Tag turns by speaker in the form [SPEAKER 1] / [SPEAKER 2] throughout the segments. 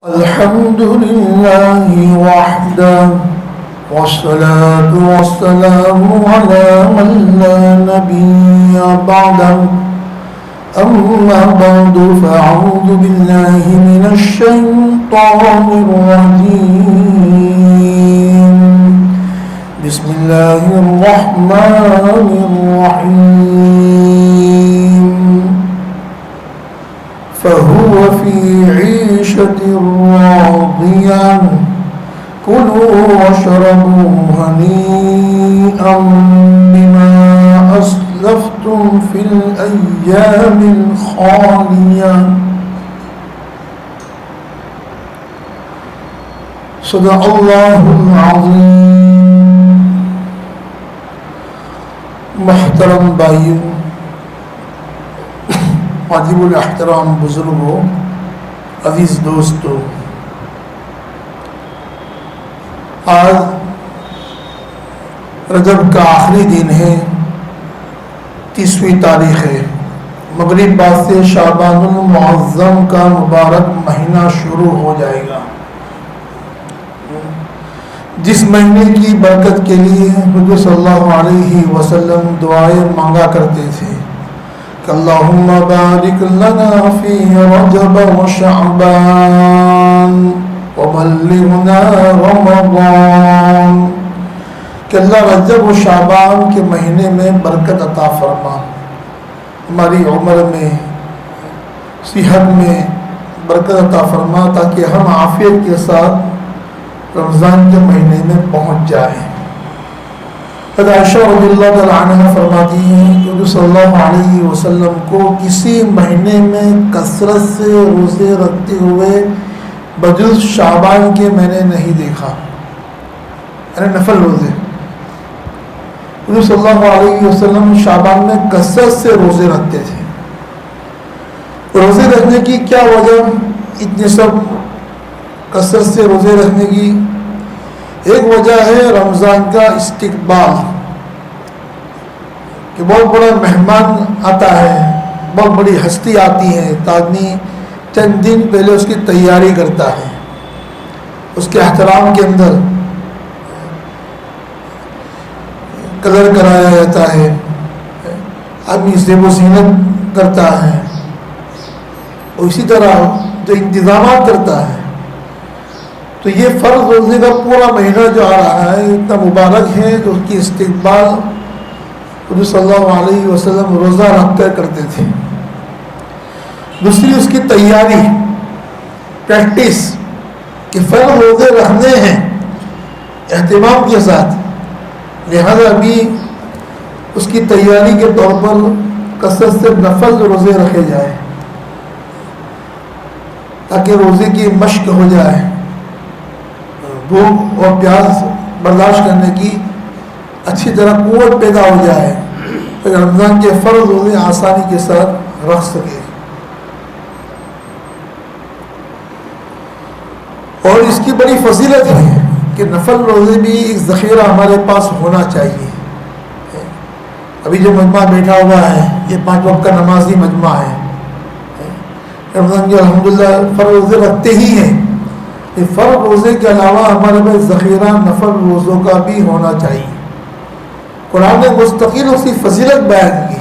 [SPEAKER 1] الحمد لله وحده والصلاة والسلام على من لا نبي بعده أما بعد فأعوذ بالله من الشيطان الرجيم بسم الله الرحمن الرحيم فهو في عيشة راضية كلوا واشربوا هنيئا بما أسلفتم في الأيام الخالية صدق الله العظيم. محترم بھائیوں، واجب الاحترام بزرگوں، عزیز دوستوں، آج رجب کا آخری دن ہے، 30ویں تاریخ ہے۔ مغرب بعد سے شعبان المعظم کا مبارک مہینہ شروع ہو جائے گا، جس مہینے کی برکت کے لیے حضور صلی اللہ علیہ وسلم دعائیں مانگا کرتے تھے کہ اللہم بارک لنا فی رجب و شعبان وبلغنا رمضان، کہ اللہ رجب و شعبان کے مہینے میں برکت عطا فرما، ہماری عمر میں، صحت میں برکت عطا فرما، تاکہ ہم عافیت کے ساتھ رمضان کے مہینے میں پہنچ جائیں۔ عائشہ رضی اللہ تعالیٰ عنہ فرماتی ہیں کہ نبی صلی اللہ علیہ وسلم کو کسی مہینے میں کثرت سے روزے رکھتے ہوئے بجز شعبان کے میں نے نہیں دیکھا، یعنی نفل روزے۔ نبی صلی اللہ علیہ وسلم شعبان میں کثرت سے روزے رکھتے تھے۔ روزے رکھنے کی کیا وجہ، اتنے سب کثرت سے روزے رکھنے کی؟ ایک وجہ ہے رمضان کا استقبال، کہ بہت بڑا مہمان آتا ہے، بہت بڑی ہستی آتی ہے، تو آدمی چند دن پہلے اس کی تیاری کرتا ہے، اس کے احترام کے اندر کلر کرایا جاتا ہے، آدمی زیب و زینت کرتا ہے، اور اسی طرح جو انتظامات کرتا ہے۔ تو یہ فرض روزے کا پورا مہینہ جو آ رہا ہے اتنا مبارک ہے کہ اس کی استقبال نبی صلی اللہ علیہ وسلم روزہ رکھ کر کرتے تھے۔ دوسری اس کی تیاری، پریکٹس، کہ فرض روزے رکھنے ہیں اہتمام کے ساتھ، لہذا بھی اس کی تیاری کے طور پر کثرت سے نفل روزے رکھے جائیں، تاکہ روزے کی مشق ہو جائے، بھوک اور پیاس برداشت کرنے کی اچھی طرح قوت پیدا ہو جائے، پھر رمضان کے فرض روزے آسانی کے ساتھ رکھ سکے۔ اور اس کی بڑی فضیلت ہے کہ نفل روزے بھی ایک ذخیرہ ہمارے پاس ہونا چاہیے۔ ابھی جو مجمع بیٹھا ہوا ہے یہ 5 وقت کا نمازی مجمع ہے، رمضان کے الحمدللہ فرض روزے رکھتے ہی ہیں۔ فرض روزے کے علاوہ ہمارے پاس ذخیرہ نفل روزوں کا بھی ہونا چاہیے۔ قرآن نے مستقل اس کی فضیلت بیان کی۔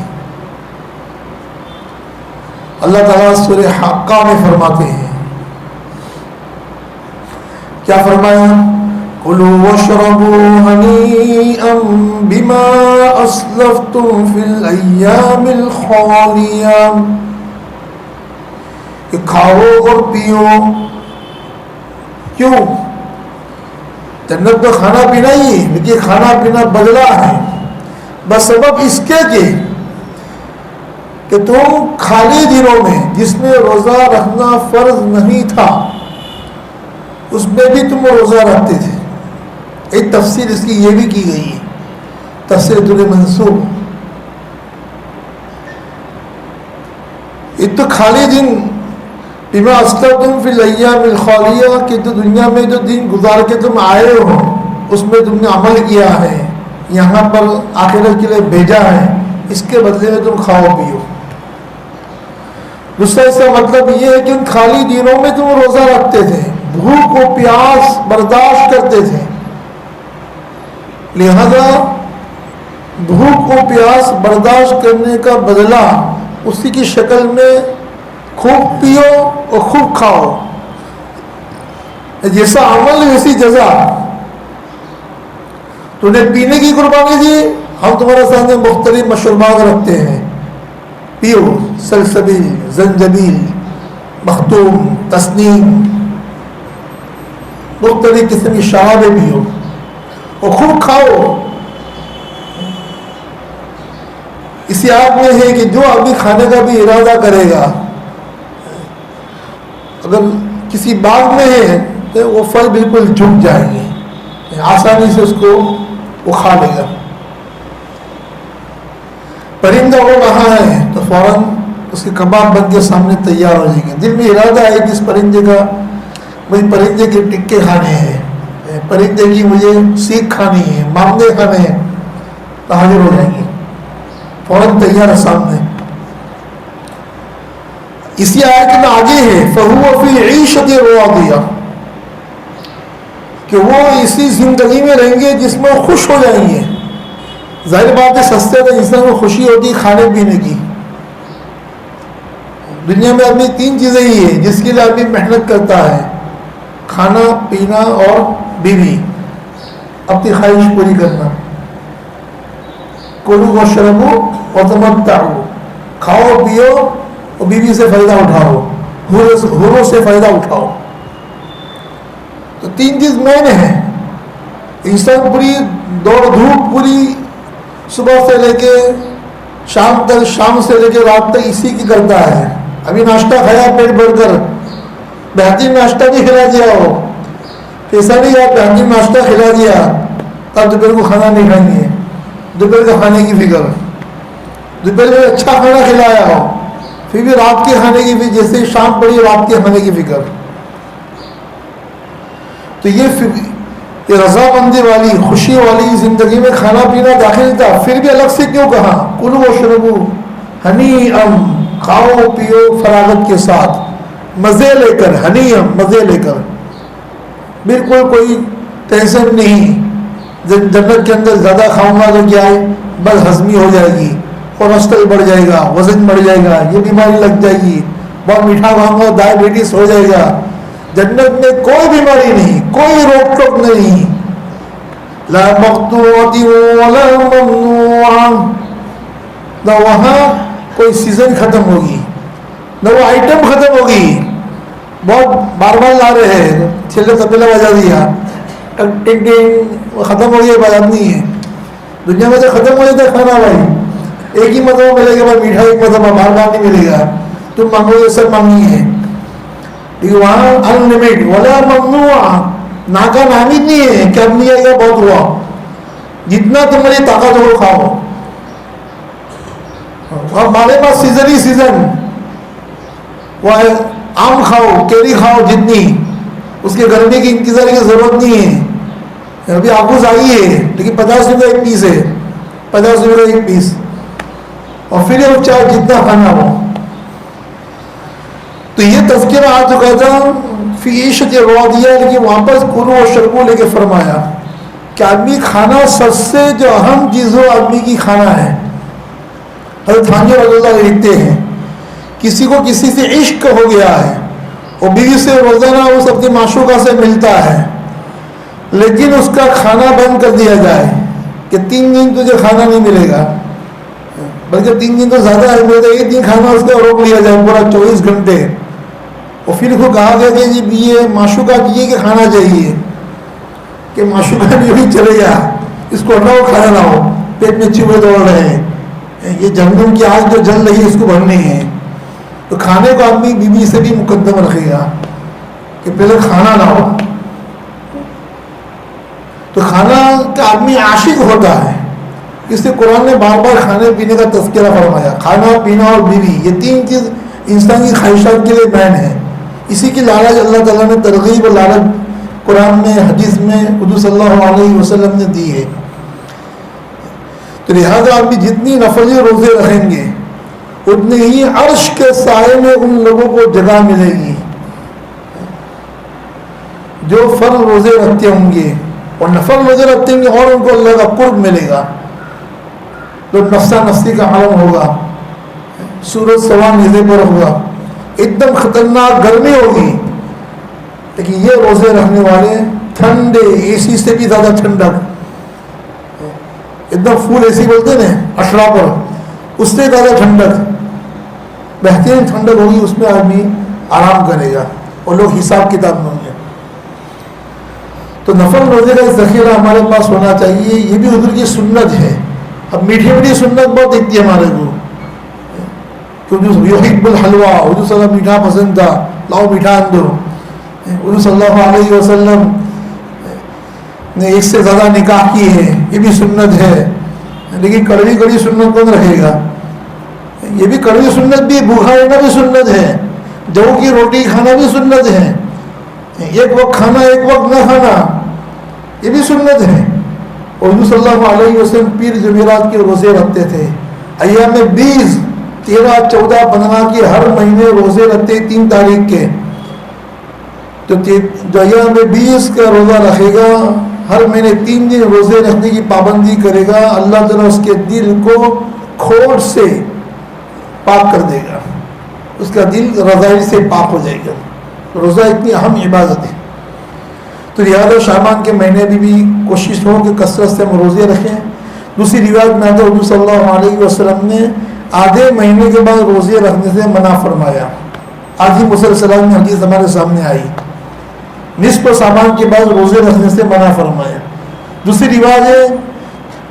[SPEAKER 1] اللہ تعالیٰ سورہ حاقہ میں فرماتے ہیں، کیا فرمایا؟ کلوا واشربوا ہنیئا بما اسلفتم فی الایام الخالیہ، کہ کھاؤ اور پیو۔ کیوں؟ جنت میں کھانا پینا ہی ہے، لیکن کھانا پینا بدلا ہے بس سبب اس کے کہ تم خالی دنوں میں جس میں روزہ رکھنا فرض نہیں تھا اس میں بھی تم روزہ رکھتے تھے۔ ایک تفسیر اس کی یہ بھی کی گئی ہے، تفسیر در منصور۔ یہ تو خالی دن بما اسلفتم فی الایام الخالیہ، کہ جو دنیا میں جو دن گزار کے تم آئے ہو اس میں تم نے عمل کیا ہے، یہاں پر آخرت کے لیے بھیجا ہے، اس کے بدلے میں تم کھاؤ پیو۔ دوسرا اس کا مطلب یہ ہے کہ ان خالی دنوں میں تم روزہ رکھتے تھے، بھوک و پیاس برداشت کرتے تھے، لہذا بھوک و پیاس برداشت کرنے کا بدلہ اسی کی شکل میں خوب پیو اور خوب کھاؤ، جیسا عمل ویسی جزا۔ تو نے پینے کی قربانی دی، ہم تمہارے سامنے مختلف مشروبات رکھتے ہیں، پیو، سلسبیل، زنجبیل، مختوم، تسنیم، مختلف قسم کی شرابیں پیو اور خوب کھاؤ۔ اسی آیت میں ہے کہ جو آدمی کھانے کا بھی ارادہ کرے گا، اگر کسی باغ میں ہے تو وہ پھل بالکل جھک جائیں گے، آسانی سے اس کو وہ کھا لے گا۔ پرندہ وہ کہاں ہے تو فوراً اس کے کباب بن کے سامنے تیار ہو جائیں گے۔ دل میں ارادہ ہے کہ اس پرندے کا، مجھے پرندے کے ٹکے کھانے ہیں، پرندے کی مجھے سیخ کھانی ہے، مامدے کھانے ہیں، تو حاضر ہو جائیں گے، فوراً تیار ہے سامنے۔ اسی آیت میں آگے ہے فَهُوَ فِي عِيشَةٍ رَاضِيَةٍ، کہ وہ اسی زندگی میں رہیں گے جس میں خوش ہو جائیں گے۔ ظاہر بات ہے سستے تو انسان کو خوشی ہوتی ہے کھانے پینے کی۔ دنیا میں آدمی تین چیزیں ہی ہیں جس کے لیے آدمی محنت کرتا ہے، کھانا پینا اور بیوی، اپنی خواہش پوری کرنا۔ کلوا واشربوا وتمتعوا، کھاؤ پیو اور بیوی سے فائدہ اٹھاؤ، حوروں سے فائدہ اٹھاؤ۔ تو تین چیز مین ہے۔ انسان پوری دوڑ دھوپ پوری صبح سے لے کے شام تک، شام سے لے کے رات تک اسی کی کرتا ہے۔ ابھی ناشتہ کھایا پیٹ بھر کر، بہترین ناشتہ بھی کھلا دیا ہو، ایسا نہیں آپ بہترین ناشتہ کھلا دیا تب دوپہر کو کھانا نہیں کھائیں گے، دوپہر کا کھانے کی فکر، دوپہر میں اچھا کھانا کھلایا ہو پھر بھی رات کے کھانے کی فکر، جیسے شام پڑی رات کے کھانے کی فکر۔ تو یہ رضامندی والی، خوشی والی زندگی میں کھانا پینا داخل تھا، پھر بھی الگ سے کیوں کہا کلوا واشربوا ہنیئا، کھاؤ پیو فراغت کے ساتھ، مزے لے کر، ہنیئا مزے لے کر، بالکل کوئی ٹینشن نہیں۔ جنت کے اندر زیادہ کھاؤں گا تو کیا ہے، بد ہضمی ہو جائے گی، کولسٹرول بڑھ جائے گا، وزن بڑھ جائے گا، یہ بیماری لگ جائے گی، بہت میٹھا کھاؤں گا ڈائبٹیز ہو جائے گا۔ جنت میں کوئی بیماری نہیں، کوئی روک ٹوک نہیں، لا مقطوعۃ ولا ممنوعہ، نہ وہاں کوئی سیزن ختم ہوگی، نہ وہ آئٹم ختم ہوگی۔ بہت بار بار لا رہے ہیں، چھلے تبیلا بجا دیا، ٹنگ ٹنگ، ختم ہو گیا، بات نہیں ہے۔ دنیا میں سے ختم ہو جاتا ہے کھانا بھائی، ایک ہی مرتبہ ملے گا بھائی میٹھا، ایک مرتبہ بار بار نہیں ملے گا، تم مانگو یہ سب مانگنی ہے۔ لیکن وہاں انلمیٹ ولا ممنوع، ناکا نامید نہیں ہے کہ اب نہیں آئے گا بہت ہوا، جتنا تمہاری طاقت ہو کھاؤ۔ ہمارے پاس سیزن ہی سیزن، وہ آم کھاؤ، کیری کھاؤ جتنی، اس کے گرمی کی انتظار کی ضرورت نہیں ہے۔ ابھی آپوس آئی ہے لیکن 50 روپے ایک پیس ہے، 50 روپے ایک پیس، اور پھر یہ چاہے جتنا کھانا ہو۔ تو یہ تذکرہ آ چکا تھا فی عیشۃ راضیہ، لیکن واپس کلوا واشربوا لے کے فرمایا کہ آدمی کھانا سب سے جو اہم چیز ہو آدمی کی کھانا ہے۔ حضرت تھانوی رضی اللہ عنہ لکھتے ہیں کسی کو کسی سے عشق ہو گیا ہے اور بیوی سے روزانہ اس اپنی معشوقہ سے ملتا ہے، لیکن اس کا کھانا بند کر دیا جائے کہ 3 دن تجھے کھانا نہیں ملے گا، بلکہ 3 دن تو زیادہ ہے، ملے گا 1 دن کھانا اس کا روک لیا جائے پورا 24 گھنٹے، اور پھر اس کو کہا گیا کہ جی یہ معشوقہ کیے کہ کھانا چاہیے، کہ معشوقہ بھی چلے گا، اس کو ہٹاؤ کھانا نہ ہو، پیٹ میں چوہے دوڑ رہے ہیں، یہ جہنم کی آگ جو جل رہی ہے اس کو بھرنی ہے۔ تو کھانے کو آدمی بیوی سے بھی مقدم رکھے گا کہ پہلے کھانا نہ ہو۔ تو کھانا کا آدمی عاشق ہوتا ہے، اس لیے قرآن نے بار بار کھانے پینے کا تذکرہ فرمایا۔ کھانا پینا اور بیوی، یہ 3 چیز انسان کی خواہشات کے لیے مین ہے، اسی کی لالچ اللہ تعالیٰ نے ترغیب اور لالچ قرآن میں، حدیث میں حضور صلی اللہ علیہ وسلم نے دی ہے۔ تو لہٰذا آدمی جتنی نفلی روزے رہیں گے اتنے ہی عرش کے سائے میں ان لوگوں کو جگہ ملے گی۔ جو فرض روزے رکھتے ہوں گے اور نفل روزے رکھتے ہوں گے اور ان کو اللہ کا قرب ملے گا. تو نفسا نفسی کا عالم ہوگا, سورج سوا نیزے پر ہوگا, ایک دم خطرناک گرمی ہوگی. لیکن یہ روزے رکھنے والے ٹھنڈے, اے سی سے بھی زیادہ ٹھنڈک, ایک دم فل اے سی بولتے ہیں اشرا پر, اس سے زیادہ ٹھنڈک, بہترین ٹھنڈک ہوگی. اس میں آدمی آرام کرے گا اور لوگ حساب کتاب میں ہوں گے. تو نفل روزے کا ذخیرہ ہمارے پاس ہونا چاہیے. یہ بھی حضور کی سنت ہے. اب میٹھی میٹھی سنت بہت دکھتی ہے ہمارے کو, کیونکہ یحب الحلوہ, حضور صلی اللہ علیہ وسلم میٹھا پسند تھا, لاؤ میٹھا اندو. حضور صلی اللہ علیہ وسلم نے ایک سے زیادہ نکاح کی ہے, یہ بھی سنت ہے. لیکن کڑوی کڑی سنت کون رہے گا؟ یہ بھی کڑوی سنت بھی, بھوکا رہنا بھی سنت ہے, جو کی روٹی کھانا بھی سنت ہے, ایک وقت کھانا ایک وقت نہ کھانا یہ بھی سنت ہے. اور حضور صلی اللہ علیہ وسلم پیر جمعرات کے روزے رکھتے تھے. ایام 20, 13, 14, 15 کے ہر مہینے روزے رکھتے 3 تاریخ کے. تو جو ایام 20 کا روزہ رکھے گا, ہر مہینے 3 دن روزے رکھنے کی پابندی کرے گا, اللہ تعالیٰ اس کے دل کو کھوٹ سے پاک کر دے گا, اس کا دل رضائی سے پاک ہو جائے گا. روزہ اتنی اہم عبادت ہے. تو لہٰذا شعبان کے مہینے بھی کوشش ہو کہ کثرت سے ہم روزے رکھیں. دوسری روایت میں آتا ہے حضور صلی اللہ علیہ وسلم نے آدھے مہینے کے بعد روزے رکھنے سے منع فرمایا. آدھی مسلسلات میں حدیث ہمارے سامنے آئی, نصف شعبان کے بعد روزے رکھنے سے منع فرمایا. دوسری روایت ہے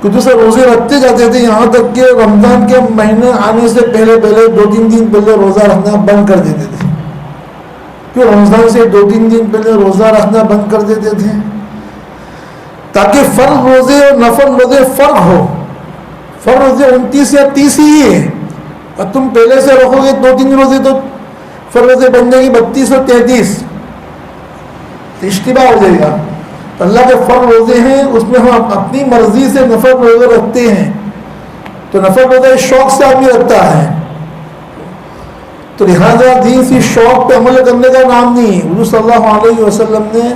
[SPEAKER 1] کہ دوسرے روزے رکھتے جاتے تھے یہاں تک کہ رمضان کے مہینے آنے سے پہلے 2-3 دن پہلے روزہ رکھنا بند کر دیتے تھے. کیوں رمضان سے 2-3 دن پہلے روزہ رکھنا بند کر دیتے تھے؟ تاکہ فرض روزے اور نفل روزے فرق ہو. فرض روزے 29 یا 30 ہی ہے, اور تم پہلے سے رکھو گے 2-3 روزے تو فرض روزے بن جائیں گے 32 اور 33, تو اشتباہ ہو جائے گا. تو اللہ کے فرض روزے ہیں, اس میں ہم اپنی مرضی سے نفل روزے رکھتے ہیں. تو نفل روزے شوق سے آدمی رکھتا ہے. تو لہٰذا دین سی شوق پہ عمل کرنے کا نام نہیں. حضور صلی اللہ علیہ وسلم نے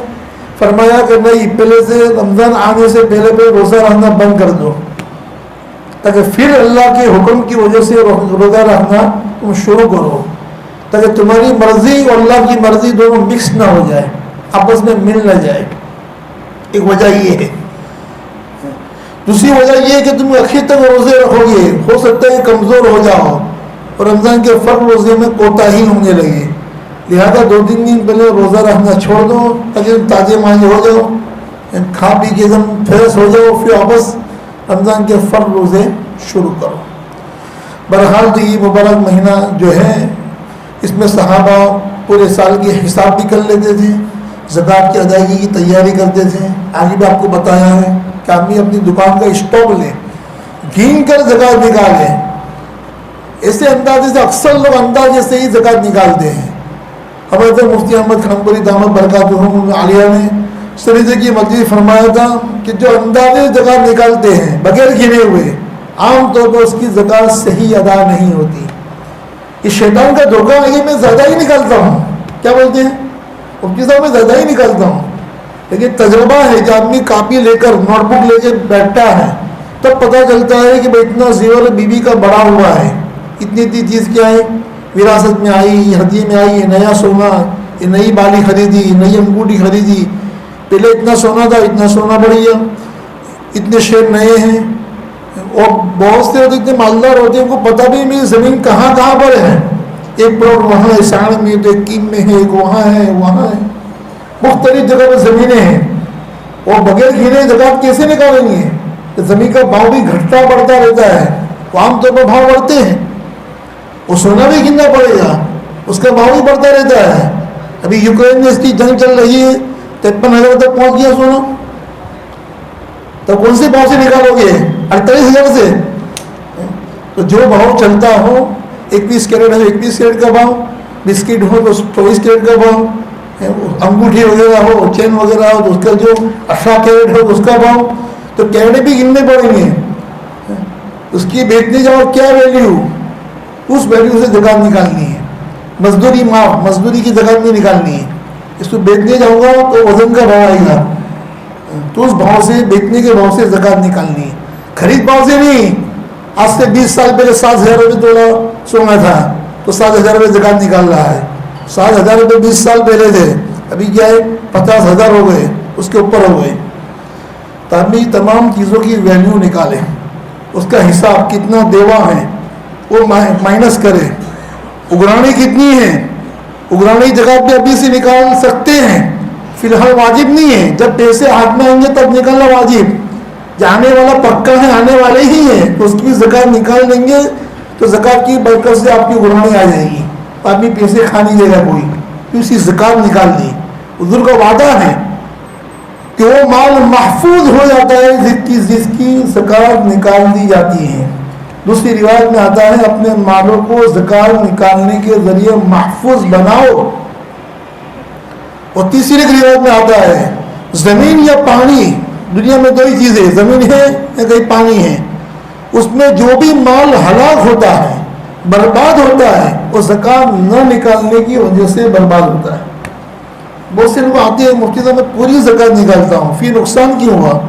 [SPEAKER 1] فرمایا کہ نہیں, پہلے سے رمضان آنے سے پہلے روزہ رکھنا بند کر دو, تاکہ پھر اللہ کے حکم کی وجہ سے روزہ رکھنا تم شروع کرو, تاکہ تمہاری مرضی اور اللہ کی مرضی دونوں مکس نہ ہو جائے, آپس میں مل نہ جائے. ایک وجہ یہ ہے. دوسری وجہ یہ ہے کہ تم آخر تک روزے رکھو گے, ہو سکتا ہے کمزور ہو جاؤ اور رمضان کے فرض روزے میں کوتاہی ہونے لگے. لہذا 2-3 دن پہلے روزہ رکھنا چھوڑ دو, تاکہ تازے ماہی ہو جاؤ, کھا پی کے ایک دم فریش ہو جاؤ, پھر واپس رمضان کے فرض روزے شروع کرو. بہرحال تو یہ مبارک مہینہ جو ہے, اس میں صحابہ پورے سال کے حساب بھی کر لیتے تھے, زکوٰۃ کی ادائیگی کی تیاری کرتے تھے. آگے بھی آپ کو بتایا ہے کہ آدمی اپنی دکان کا اسٹاک لے, گھین کر زکوٰۃ نکالے. ایسے اندازے سے اکثر لوگ اندازے سے ہی زکوٰۃ نکالتے ہیں. حضرت مفتی احمد خانپوری دامت برکاتہم عالیہ نے سریزے کی مجلس فرمایا تھا کہ جو اندازے زکوٰۃ نکالتے ہیں بغیر گنے ہوئے, عام طور پر اس کی زکوٰۃ صحیح ادا نہیں ہوتی. یہ شیطان کا دھوکہ ہے کہ میں زیادہ ہی نکالتا ہوں, کیا بولتے ہیں مفتی صاحب, میں زیادہ ہی نکالتا ہوں. لیکن تجربہ ہے کہ آدمی کاپی لے کر نوٹ بک لے کے بیٹھتا ہے تب پتہ چلتا ہے کہ بھائی اتنا زیور بیوی کا بڑا ہوا ہے, اتنی چیز کیا ہے وراثت میں آئی, ہدیے میں آئی, یہ نیا سونا, یہ نئی بالی خریدی, نئی انگوٹھی خریدی, پہلے اتنا سونا تھا, اتنا سونا بڑھ گیا, اتنے شیئر نئے ہیں. اور بہت سے ہوتے اتنے مالدار ہوتے ہیں ان کو پتہ بھی نہیں زمین کہاں کہاں پر ہے. ایک پلاٹ وہاں ہے ساڑھ میں, تو ایک کیم میں ہے, ایک وہاں ہے, وہاں ہے, مختلف جگہ پر زمینیں ہیں. اور بغیر گھنے زکوٰۃ کیسے نکالیں گے؟ زمین کا بھاؤ بھی گھٹتا بڑھتا رہتا ہے, وہ عام طور پر بھاؤ بڑھتے ہیں. وہ سونا بھی گننا پڑے گا, اس کا بھاؤ بھی بڑھتا رہتا ہے. ابھی یوکرین میں اس کی جنگ چل رہی ہے, 53,000 تک پہنچ گیا سونا, تو کون سے بھاؤ سے نکالو گے؟ 48,000 سے. تو جو بھاؤ چلتا ہو, 21 کیرٹ ہے 21 کیرٹ کا بھاؤ, بسکٹ ہو تو 24 کیرٹ کا بھاؤ, انگوٹھی وغیرہ ہو, چین وغیرہ ہو تو اس کا جو 18 کیرٹ ہو اس کا بھاؤ, تو کیرٹ بھی گننے پڑیں گے. اس کی بیچنے جاؤ کیا ویلیو, اس ویلیو سے زکوٰۃ نکالنی ہے. مزدوری معاف, مزدوری کی زکوٰۃ نہیں نکالنی ہے. اس کو بیچنے جاؤں گا تو وزن کا بھاؤ آئے گا، تو اس بھاؤ سے، بیچنے کے بھاؤ سے زکوٰۃ نکالنی ہے، خرید بھاؤ سے نہیں۔ آج سے 20 سال پہلے 7,000 روپے تولا سونا تھا تو 7,000 روپے زکوٰۃ نکال رہا ہے۔ 7,000 روپے 20 سال پہلے تھے، ابھی کیا ہے 50,000 ہو گئے، اس کے اوپر ہو گئے۔ تاکہ تمام چیزوں کی ویلیو نکالیں، اس کا حساب کتنا دیوا ہے وہ مائنس کرے، اگرانی کتنی ہے، اگرانی جگہ پہ ابھی سے نکال سکتے ہیں، فی الحال واجب نہیں ہے، جب پیسے ہاتھ میں آئیں گے تب نکالنا واجب، جانے والا پکا ہے، آنے والے ہی ہیں تو اس کی زکوٰۃ نکال دیں گے تو زکوٰۃ کی برکت سے آپ کی اگرانی آ جائے گی، آدمی پیسے کھا نہیں دے گا کوئی، تو اسی زکوٰۃ نکال دی۔ حضور کا وعدہ ہے کہ وہ مال محفوظ ہو جاتا ہے جس کی زکوٰۃ نکال دی جاتی ہے۔ دوسری روایت میں آتا ہے اپنے مالوں کو زکوٰۃ نکالنے کے ذریعے محفوظ بناؤ۔ اور تیسری روایت میں آتا ہے زمین یا پانی، دنیا میں دو ہی چیزیں، زمین ہے یا کہیں پانی ہے، اس میں جو بھی مال ہلاک ہوتا ہے، برباد ہوتا ہے، وہ زکوٰۃ نہ نکالنے کی وجہ سے برباد ہوتا ہے۔ بہت سے لوگ آتے ہیں مفتی صاحب میں پوری زکوٰۃ نکالتا ہوں، پھر نقصان کیوں ہوا؟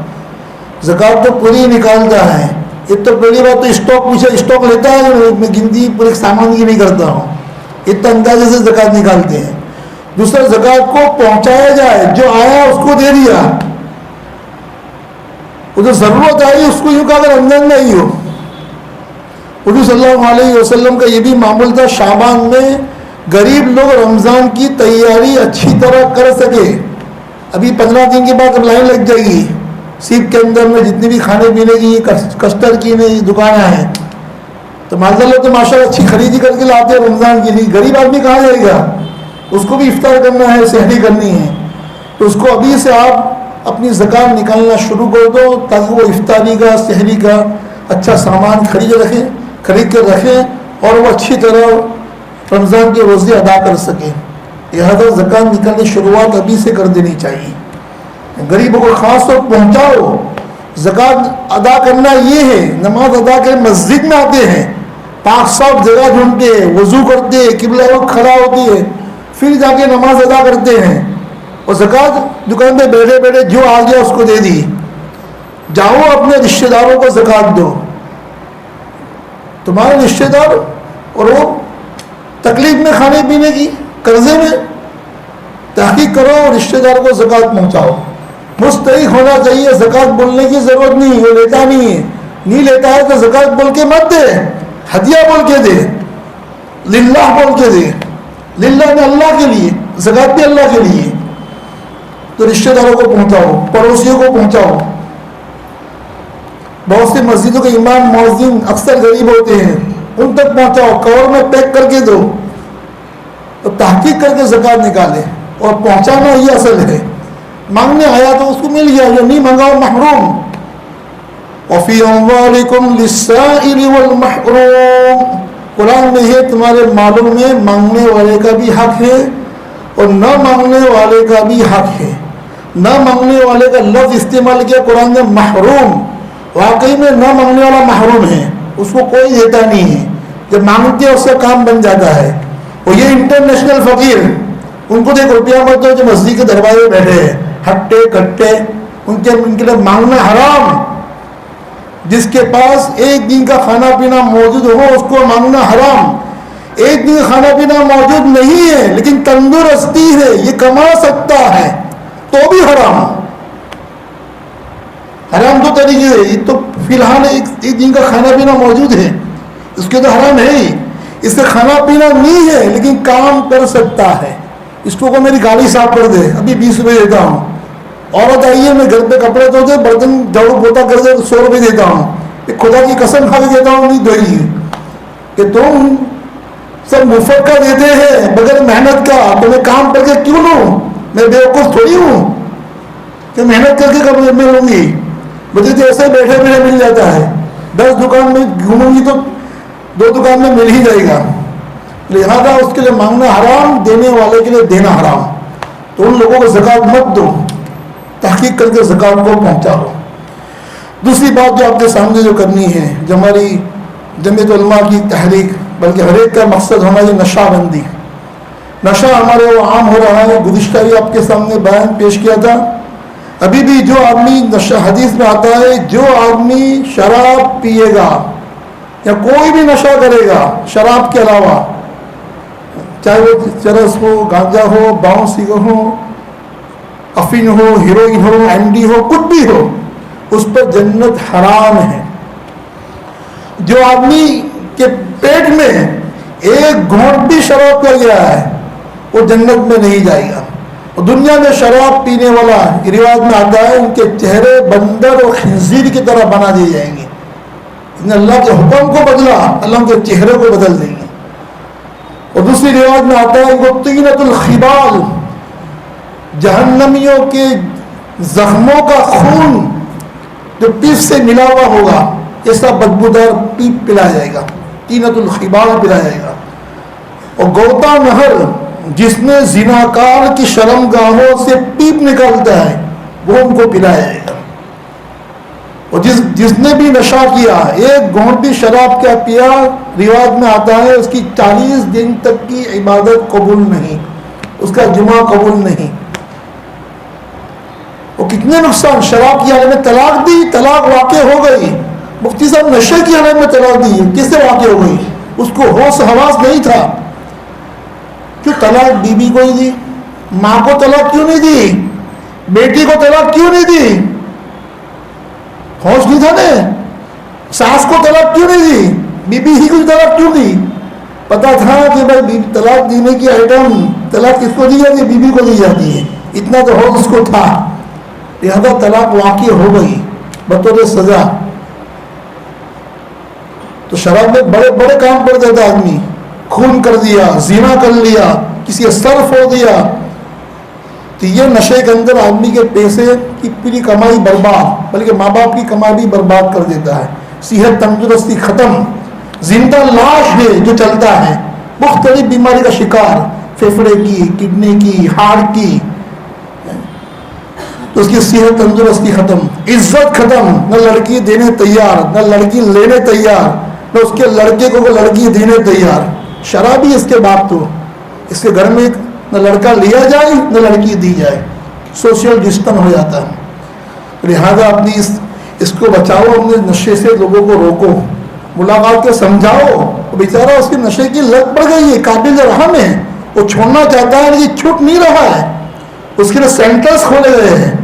[SPEAKER 1] زکوٰۃ تو پوری نکالتا ہے، ایک تو پہلی بات تو اسٹاک پیچھے اسٹاک لیتا ہے، میں گنتی پورے سامان کی نہیں کرتا ہوں، اتنا اندازے سے زکوٰۃ نکالتے ہیں۔ دوسرا زکوٰۃ کو پہنچایا جائے، جو آیا اس کو دے دیا، وہ جو ضرورت آئی اس کو یوں کہا اگر اندر نہیں ہو۔ حضور صلی اللہ علیہ وسلم کا یہ بھی معمول تھا، شعبان میں غریب لوگ رمضان کی تیاری اچھی طرح کر سکے۔ ابھی 15 دن کے بعد اب لائن لگ جائے گی، سیپ کے اندر میں جتنی بھی کھانے پینے کی کسٹر کی نہیں دکانیں ہیں، تو ماشاء اللہ تو ماشاء اللہ اچھی خریدی کر کے لاتے ہیں رمضان کے لیے۔ غریب آدمی کہاں جائے گا؟ اس کو بھی افطار کرنا ہے، سحری کرنی ہے، تو اس کو ابھی سے آپ اپنی زکوٰۃ نکالنا شروع کر دو تاکہ وہ افطاری کا، سحری کا اچھا سامان خرید کر رکھیں اور وہ اچھی طرح رمضان کے روزے ادا کر سکیں۔ لہذا زکوٰۃ نکالنے کی شروعات ابھی سے کر دینی چاہیے، غریبوں کو خاص طور پہنچاؤ۔ زکوٰۃ ادا کرنا یہ ہے، نماز ادا کر مسجد میں آتے ہیں، پاک صاف جگہ ڈھونڈتے ہیں، وضو کرتے ہیں، قبلہ رخ کھڑا ہوتی ہے، پھر جا کے نماز ادا کرتے ہیں۔ اور زکوٰۃ دکان پہ بیٹھے بیٹھے جو آ گیا اس کو دے دی۔ جاؤ اپنے رشتہ داروں کو زکوٰۃ دو، تمہارے رشتہ دار اور وہ تکلیف میں، کھانے پینے کی قرضے میں، تحقیق کرو، رشتہ دار کو زکوٰۃ پہنچاؤ۔ مستحق ہونا چاہیے، زکوٰۃ بولنے کی ضرورت نہیں، وہ لیتا نہیں لیتا ہے تو زکوٰۃ بول کے مت دے، ہدیہ بول کے دے، للہ بول کے دے، للہ نے اللہ کے لیے، زکوٰۃ بھی اللہ کے لیے۔ تو رشتہ داروں کو پہنچاؤ، پڑوسیوں کو پہنچاؤ۔ بہت سی مسجدوں کے امام مؤذن اکثر غریب ہوتے ہیں، ان تک پہنچاؤ، کور میں پیک کر کے دو، تو تحقیق کر کے زکوٰۃ نکالے، اور پہنچانا یہ اصل ہے۔ مانگنے آیا تو اس کو مل گیا، جو نہیں مانگا وہ محروم۔ وَفِي أَمْوَالِكُمْ لِلسَّائِلِ وَالْمَحْرُومِ، قرآن میں ہے تمہارے مالوں میں مانگنے والے کا بھی حق ہے اور نہ مانگنے والے کا بھی حق ہے۔ نہ مانگنے والے کا لفظ استعمال کیا قرآن نے، محروم، واقعی میں نہ مانگنے والا محروم ہے، اس کو کوئی دیتا نہیں ہے، جب مانگتے ہیں اس کا کام بن جاتا ہے۔ اور یہ انٹرنیشنل فقیر، ان کو دیکھ روپیہ مت دو جو مسجد کے دروازے میں بیٹھے ہیں، ہٹے کٹے، ان کے لیے مانگنا حرام۔ جس کے پاس ایک دن کا کھانا پینا موجود ہو اس کو مانگنا حرام۔ ایک دن کا کھانا پینا موجود نہیں ہے لیکن تندرستی ہے، یہ کما سکتا ہے تو بھی حرام۔ حرام دو طریقے ہے، یہ تو فی الحال ایک دن کا کھانا پینا موجود ہے، اس کے تو حرام ہے ہی، اس سے کھانا پینا نہیں ہے لیکن کام کر سکتا ہے۔ اس کو میری گاڑی صاف کر دے، ابھی 20 روپے دیتا ہوں۔ عورت آئیے میں گھر پہ کپڑے دھو دے، برتن جھاڑو پوتا کر دے، 100 روپے دیتا ہوں۔ خدا کی قسم کھا کے دیتا ہوں، نہیں دھوئی کہ تم سب مفت کا دیتے ہیں بغیر محنت کا، تو میں کام کر کے کیوں لوں؟ میں بیوقوف تھوڑی ہوں کہ محنت کر کے کب ملوں گی؟ مجھے تو ایسے بیٹھے بیٹھے مل جاتا ہے، 10 دکان میں گھوموں گی تو 2 دکان میں مل ہی جائے گا۔ لہذا اس کے لیے مانگنا حرام، دینے والے کے لیے دینا حرام۔ تو ان لوگوں کو زکوٰۃ مت دو، تحقیق کر کے زکوٰۃ کو پہنچاؤ۔ دوسری بات جو آپ کے سامنے جو کرنی ہے، جو ہماری جمعیت علماء کی تحریک، بلکہ ہر ایک کا مقصد ہونا یہ نشہ بندی، نشہ ہمارے وہ عام ہو رہا ہے. گزشتہ بھی آپ کے سامنے بیان پیش کیا تھا. ابھی بھی جو آدمی نشہ، حدیث میں آتا ہے جو آدمی شراب پیے گا یا کوئی بھی نشہ کرے گا شراب کے علاوہ، چاہے وہ چرس ہو، گانجا ہو، باؤں سیگا ہو، افین ہو، ہیروئن ہو، ایم ڈی ہو، کچھ بھی ہو، اس پر جنت حرام ہے. جو آدمی کے پیٹ میں ایک گھونٹ بھی شراب کا گیا ہے وہ جنت میں نہیں جائے گا. اور دنیا میں شراب پینے والا روایت میں آتا ہے ان کے چہرے بندر اور خنزیر کی طرح بنا دیے جائیں گے. اللہ کے حکم کو بدلا، اللہ ان کے چہرے کو بدل دیں گے. اور دوسری روایت میں آتا ہے وہ طینۃ الخبال، جہنمیوں کے زخموں کا خون جو پیپ سے ملا ہوا ہوگا ایسا بدبودار پیپ پلایا جائے گا، طینۃ الخبال پلایا جائے گا. اور گوتا نہر جس میں زناکار کی شرمگاہوں سے پیپ نکالتا ہے وہ ان کو پلایا جائے گا. اور جس نے بھی نشہ کیا، ایک گھونٹ بھی شراب کا پیا، روایت میں آتا ہے اس کی 40 دن تک کی عبادت قبول نہیں، اس کا جمعہ قبول نہیں. اور کتنے نقصان. شراب کی حالت میں طلاق دی، طلاق واقع ہو گئی. مفتی صاحب نشے کی حالت میں طلاق دی، کس سے واقع ہو گئی؟ اس کو ہوش حواس نہیں تھا. کیوں طلاق بیوی کو ہی دی؟ ماں کو طلاق کیوں نہیں دی؟ بیٹی کو طلاق کیوں نہیں دی؟ ہوش نہیں تھا نا. ساس کو طلاق کیوں نہیں دی؟ بیوی ہی کو طلاق کیوں دی؟ پتا تھا کہ بھائی طلاق دینے کی آئٹم طلاق کس کو دی جاتی ہے؟ بیوی کو دی جاتی ہے. اتنا تو ہوش اس کو تھا، لہذا طلاق واقع ہو گئی بطور سزا. تو شراب میں بڑے بڑے کام کر دیتا آدمی، خون کر دیا، زنا کر لیا، کسی کا سر پھوڑ دیا. تو یہ نشے کے اندر آدمی کے پیسے کی پوری کمائی برباد، بلکہ ماں باپ کی کمائی بھی برباد کر دیتا ہے. صحت تندرستی ختم، زندہ لاش ہے جو چلتا ہے، مختلف بیماری کا شکار، پھیپھڑے کی، کڈنی کی، ہارٹ کی، تو اس کی صحت تندرستی ختم، عزت ختم. نہ لڑکی دینے تیار، نہ لڑکی لینے تیار، نہ اس کے لڑکے کو لڑکی دینے تیار. شرابی اس کے باپ، تو اس کے گھر میں نہ لڑکا لیا جائے نہ لڑکی دی جائے. سوشل ڈسٹنس ہو جاتا ہے. لہذا اپنی اس کو بچاؤ، اپنے نشے سے لوگوں کو روکو، ملاقات کے سمجھاؤ. بیچارہ اس کی نشے کی لت پڑ گئی ہے، قابل رحم ہے، وہ چھوڑنا چاہتا ہے لیکن چھوٹ نہیں رہا ہے. اس کے لیے سینٹرز کھولے گئے ہیں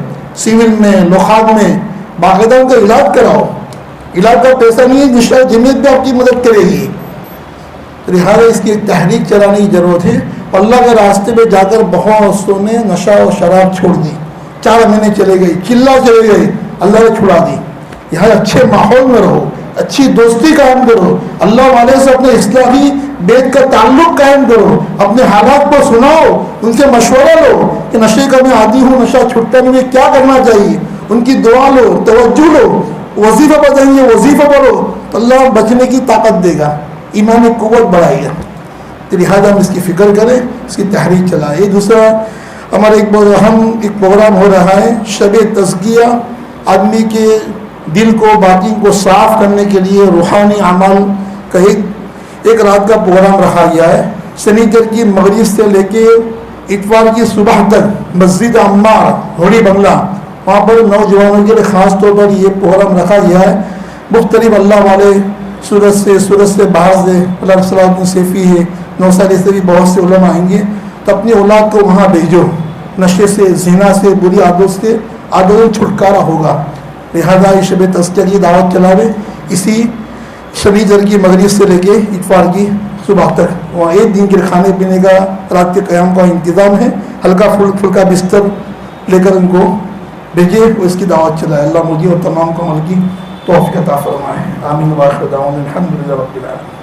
[SPEAKER 1] سیول میں، لوکھاد میں، باقاعدہ ان کا علاج کراؤ. علاج کا پیسہ نہیں ہے، نشہ جمعیت بھی آپ کی مدد کرے گی. لہٰذا اس کی ایک تحریک چلانے کی ضرورت ہے. اللہ کے راستے میں جا کر بہت سو نے نشہ اور شراب چھوڑ دی، 4 مہینے چلے گئے، چلا چلے گئے، اللہ نے چھڑا دی. یہاں اچھے ماحول میں رہو، اچھی دوستی قائم کرو، اللہ والے سے اپنے اصلاحی بیت کا تعلق قائم کرو، اپنے حالات کو سناؤ، ان سے مشورہ لو کہ نشے کا میں عادی ہوں، نشہ چھٹتا نہیں، مجھے کیا کرنا چاہیے. ان کی دعا لو، توجہ لو. وظیفہ بتائیں گے، وظیفہ پڑھو تو اللہ بچنے کی طاقت دے گا، ایمانی قوت بڑھائے گا. تو لہٰذا ہم اس کی فکر کریں، اس کی تحریک چلائیں. دوسرا ہمارا ایک بہت اہم ایک پروگرام ہو رہا ہے، شب تزکیہ. آدمی کے دل کو، باطن کو صاف کرنے کے لیے روحانی اعمال کا ایک رات کا پروگرام رکھا گیا ہے. سنیچر کی مغرب سے لے کے اتوار کی صبح تک مسجد عمار ہوڑی بنگلہ، وہاں پر نوجوانوں کے لیے خاص طور پر یہ پروگرام رکھا گیا ہے. مختلف اللہ والے سورت سے باہر سے، اللہ صلاح سیفی ہے، نوساری سے بھی بہت سے علماء آئیں گے. تو اپنی اولاد کو وہاں بھیجو، نشے سے، زنا سے، بری عادتوں چھٹکارا ہوگا. لہذا یہ شب تزکیہ کی دعوت چلاوے. اسی شنیچر کی مغرب سے لے کے اتوار کی صبح تک وہاں ایک دن کے کھانے پینے کا، رات کے قیام کا انتظام ہے. ہلکا پھلکا بستر لے کر ان کو بھیجے، اس کی دعوت چلائے. اللہ مجھے اور تمام کو عمل کی توفیق عطا فرمائے. آمین. واخر دعوانا الحمدللہ رب العالمین.